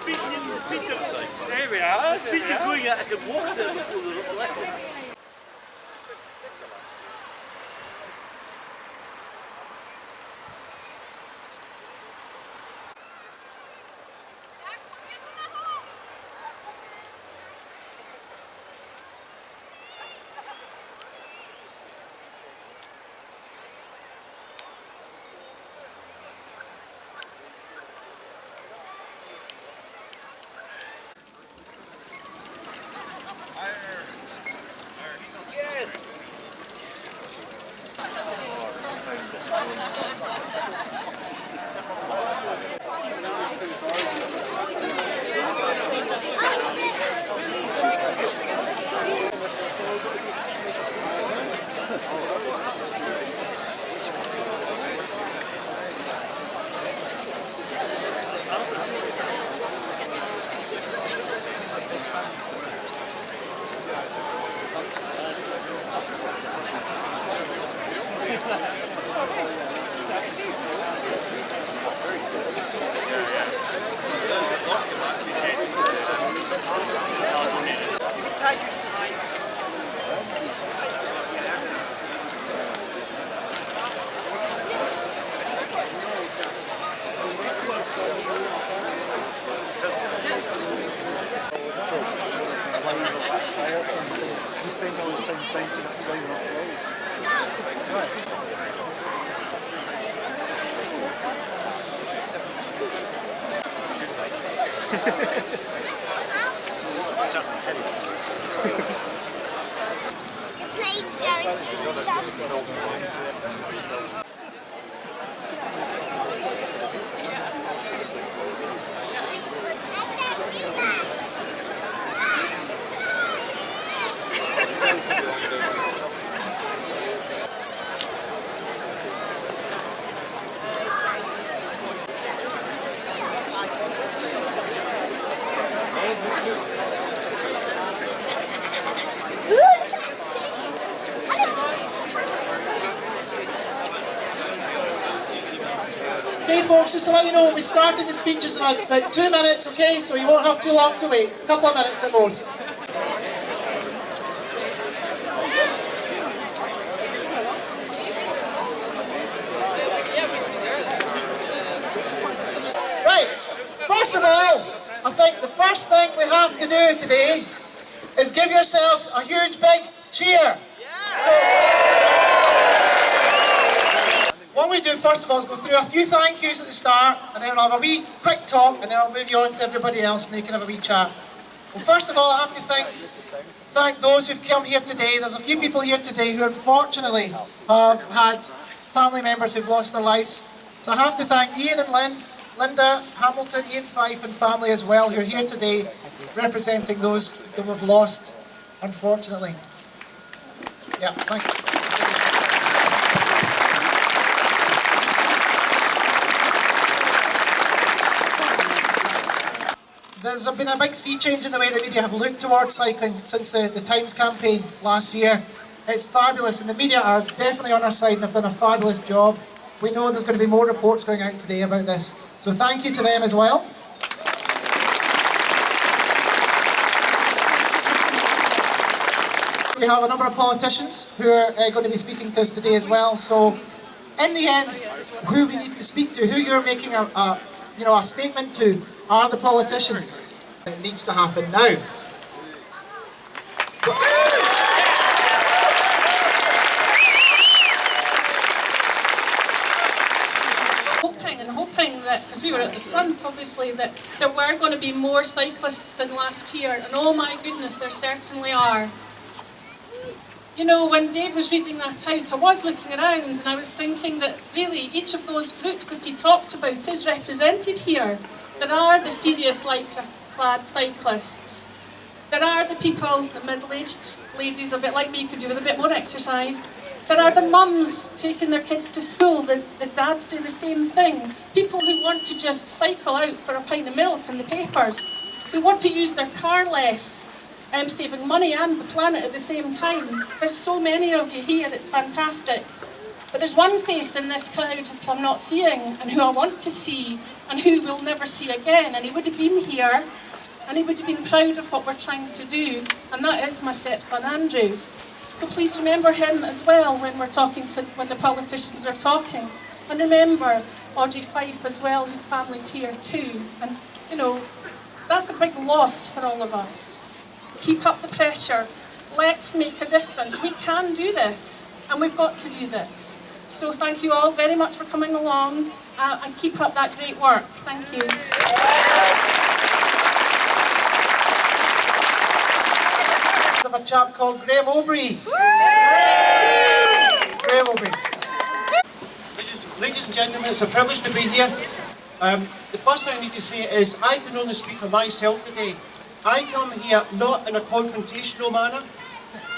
There we are. Speaking of going out, I can walk there before the left. Okay folks, just to let you know, we're starting the speeches in about 2 minutes, okay? So you won't have too long to wait. A couple of minutes at most. Right, first of all, I think the first thing we have to do today is give yourselves a huge big cheer. What we do first of all is go through a few thank yous at the start, and then I'll have a wee quick talk, and then I'll move you on to everybody else and they can have a wee chat. Well, first of all, I have to thank those who've come here today. There's a few people here today who unfortunately have had family members who've lost their lives. So I have to thank Ian and Lynn, Linda, Hamilton, Ian Fife and family as well, who are here today representing those that we've lost, unfortunately. Yeah, thank you. There's been a big sea change in the way the media have looked towards cycling since the Times campaign last year. It's fabulous, and the media are definitely on our side and have done a fabulous job. We know there's going to be more reports going out today about this, so thank you to them as well. We have a number of politicians who are going to be speaking to us today as well, so in the end, who we need to speak to, who you're making a statement to, are the politicians. It needs to happen now. Hoping that, because we were at the front obviously, that there were going to be more cyclists than last year, and oh my goodness, there certainly are. You know, when Dave was reading that out, I was looking around and I was thinking that really each of those groups that he talked about is represented here. There are the serious lycra-clad cyclists. There are the people, the middle-aged ladies, a bit like me, could do with a bit more exercise. There are the mums taking their kids to school, the dads do the same thing. People who want to just cycle out for a pint of milk and the papers, who want to use their car less, saving money and the planet at the same time. There's so many of you here, it's fantastic. But there's one face in this crowd that I'm not seeing, and who I want to see, and who we'll never see again. And he would have been here, and he would have been proud of what we're trying to do, and that is my stepson Andrew. So please remember him as well when when the politicians are talking. And remember Audrey Fife as well, whose family's here too. And you know, that's a big loss for all of us. Keep up the pressure. Let's make a difference. We can do this, and we've got to do this. So thank you all very much for coming along, and keep up that great work. Thank you. Of a chap called Graham Obree. Graham Obree. Ladies and gentlemen, it's a privilege to be here. The first thing I need to say is I can only speak for myself today. I come here not in a confrontational manner.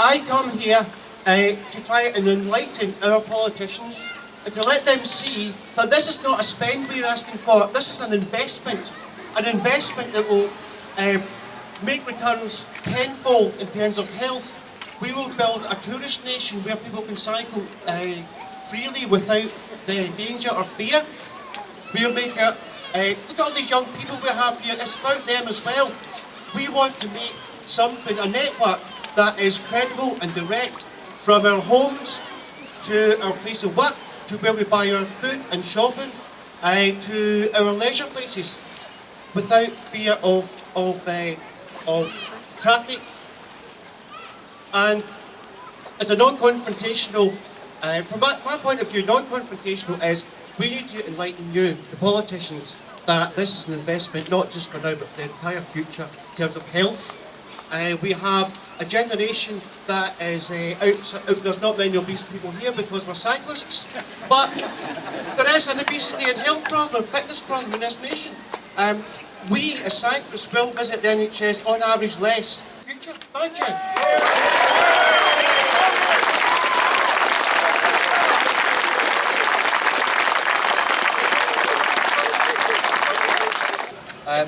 I come here to try and enlighten our politicians and to let them see that this is not a spend we're asking for, this is an investment that will make returns tenfold in terms of health. We will build a tourist nation where people can cycle freely without the danger or fear. We'll make look at all these young people we have here, it's about them as well. We want to make something, a network that is credible and direct from our homes to our place of work, to where we buy our food and shopping, to our leisure places, without fear of traffic. And as a non-confrontational, from my point of view, non-confrontational is we need to enlighten you, the politicians, that this is an investment not just for now but for the entire future in terms of health. We have a generation that is there's not many obese people here because we're cyclists, but there is an obesity and health problem, fitness problem in this nation. We as cyclists will visit the NHS on average less. Future, thank you.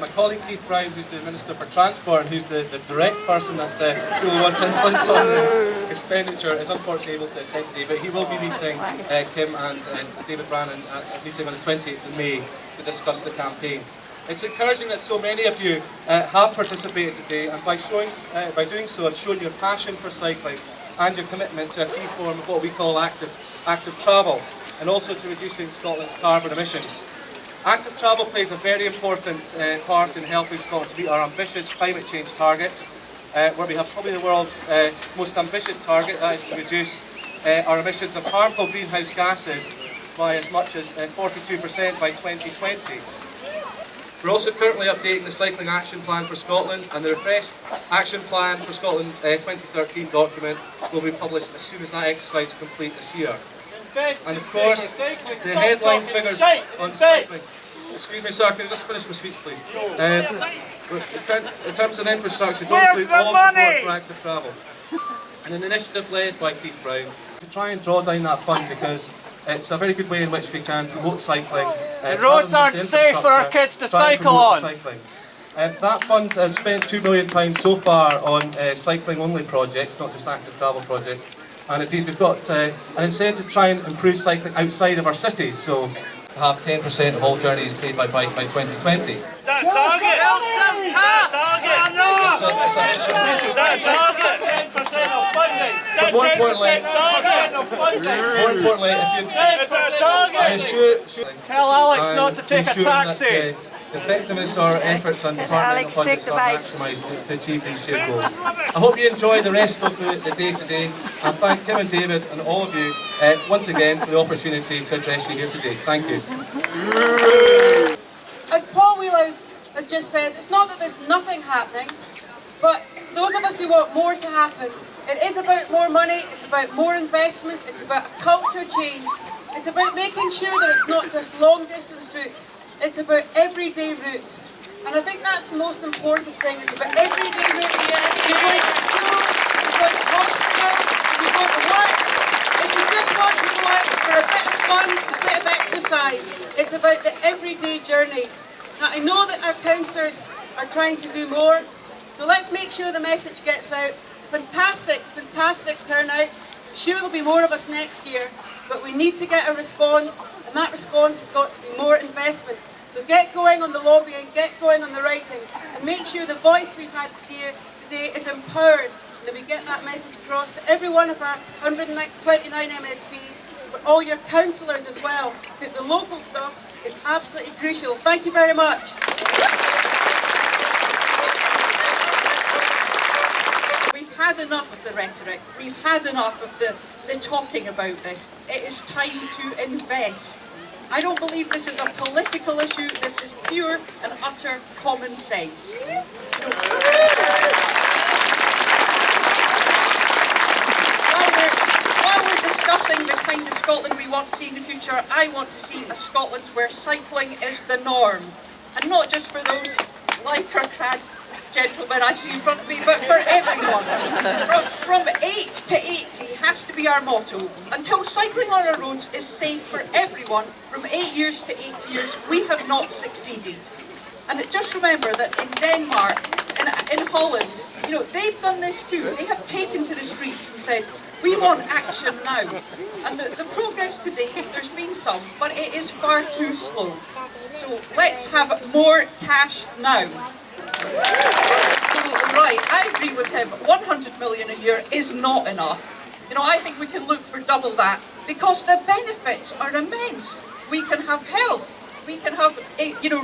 My colleague Keith Brown, who's the Minister for Transport and who's the direct person that really wants influence on expenditure, is unfortunately able to attend today, but he will be meeting Kim and David Brannan at a meeting on the 28th of May to discuss the campaign. It's encouraging that so many of you have participated today, and by doing so have shown your passion for cycling and your commitment to a key form of what we call active travel, and also to reducing Scotland's carbon emissions. Active travel plays a very important part in helping Scotland to meet our ambitious climate change targets, where we have probably the world's most ambitious target, that is to reduce our emissions of harmful greenhouse gases by as much as 42% by 2020. We're also currently updating the Cycling Action Plan for Scotland, and the refreshed Action Plan for Scotland 2013 document will be published as soon as that exercise is complete this year. And of course, the headline figures on cycling. Excuse me, sir, can I just finish my speech, please? In terms of the infrastructure, don't include all support for active travel. And an initiative led by Keith Brown to try and draw down that fund, because it's a very good way in which we can promote cycling. The roads aren't safe for our kids to cycle on. Cycling. That fund has spent £2 million so far on cycling-only projects, not just active travel projects. And indeed, we've got an incentive to try and improve cycling outside of our cities, so to have 10% of all journeys paid by bike by 2020. Is that a target? Is that a target? It's a mission. Is that a target? 10% of funding. Is that More 10% importantly, if you, I assure tell Alex not to take a taxi. The effectiveness of our efforts and departmental budgets are maximised to achieve these shared goals. I hope you enjoy the rest of the day today, and thank Kim and David and all of you once again for the opportunity to address you here today. Thank you. As Paul Wheelows has just said, it's not that there's nothing happening, but those of us who want more to happen, it is about more money, it's about more investment, it's about a culture change, it's about making sure that it's not just long distance routes, it's about everyday routes. And I think that's the most important thing, it's about everyday routes. You're going to school, you're going to hospital, you're going to work. If you just want to go out for a bit of fun, a bit of exercise, it's about the everyday journeys. Now I know that our councillors are trying to do more, so let's make sure the message gets out. It's a fantastic, fantastic turnout. I'm sure there'll be more of us next year. but we need to get a response, and that response has got to be more investment. So get going on the lobbying, get going on the writing, and make sure the voice we've had today is empowered, and that we get that message across to every one of our 129 MSPs, but all your councillors as well, because the local stuff is absolutely crucial. Thank you very much. We've had enough of the rhetoric. We've had enough of the talking about this. It is time to invest. I don't believe this is a political issue. This is pure and utter common sense. While we're discussing the kind of Scotland we want to see in the future, I want to see a Scotland where cycling is the norm. And not just for those lycra-clad gentlemen I see in front of me, but for everyone. From 8 to 80 has to be our motto. Until cycling on our roads is safe for everyone, from 8 years to 80 years, we have not succeeded. And just remember that in Denmark, in Holland, they've done this too. They have taken to the streets and said, we want action now. And the progress to date, there's been some, but it is far too slow. So let's have more cash now. So, right, I agree with him. 100 million a year is not enough. I think we can look for double that because the benefits are immense. We can have health. We can have,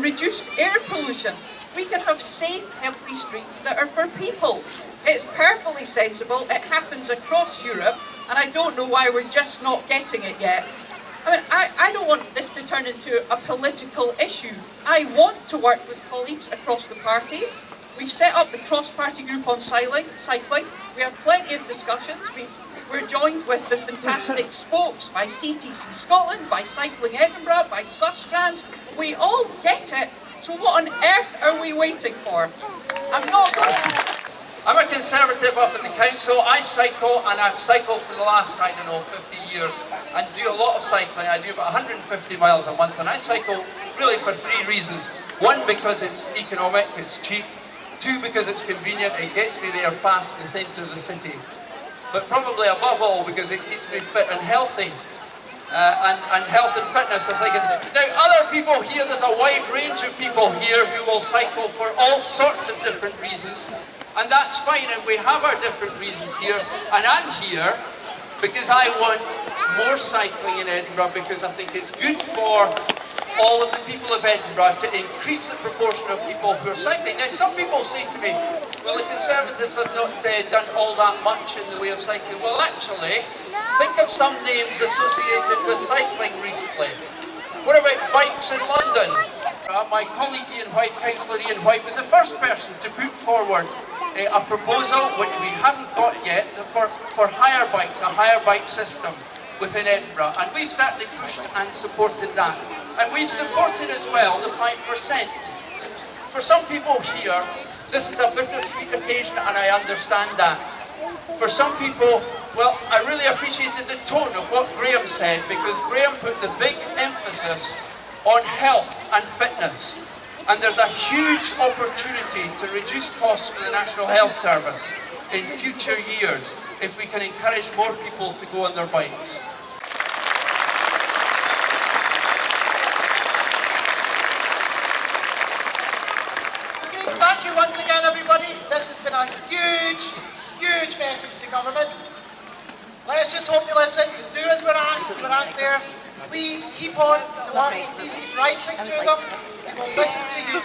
reduced air pollution. We can have safe, healthy streets that are for people. It's perfectly sensible. It happens across Europe, and I don't know why we're just not getting it yet. I don't want this to turn into a political issue. I want to work with colleagues across the parties. We've set up the cross-party group on cycling. We have plenty of discussions. We're joined with the fantastic spokes by CTC Scotland, by Cycling Edinburgh, by Sustrans. We all get it. So what on earth are we waiting for? I'm a Conservative up in the council. I cycle, and I've cycled for the last, 50 years, and do a lot of cycling. I do about 150 miles a month, and I cycle really for 3 reasons. 1, because it's economic, it's cheap. 2, because it's convenient, it gets me there fast in the centre of the city. But probably above all, because it keeps me fit and healthy. And health and fitness, I think, is... Now, other people here, there's a wide range of people here who will cycle for all sorts of different reasons. And that's fine, and we have our different reasons here. And I'm here because I want more cycling in Edinburgh, because I think it's good for all of the people of Edinburgh to increase the proportion of people who are cycling. Now, some people say to me, well, the Conservatives have not done all that much in the way of cycling. Well, actually, think of some names associated with cycling recently. What about bikes in London? My colleague Ian White, Councillor Ian White, was the first person to put forward a proposal, which we haven't got yet, for hire bikes, a hire bike system within Edinburgh. And we've certainly pushed and supported that. And we've supported as well the 5%. For some people here, this is a bittersweet occasion, and I understand that. For some people, well, I really appreciated the tone of what Graham said, because Graham put the big emphasis on health and fitness. And there's a huge opportunity to reduce costs for the National Health Service in future years if we can encourage more people to go on their bikes. Okay, thank you once again, everybody. This has been a huge message to the government. Let's just hope they listen and do as we're asked. We're asked there. Please keep on the work. Please keep writing to them. They will listen to you.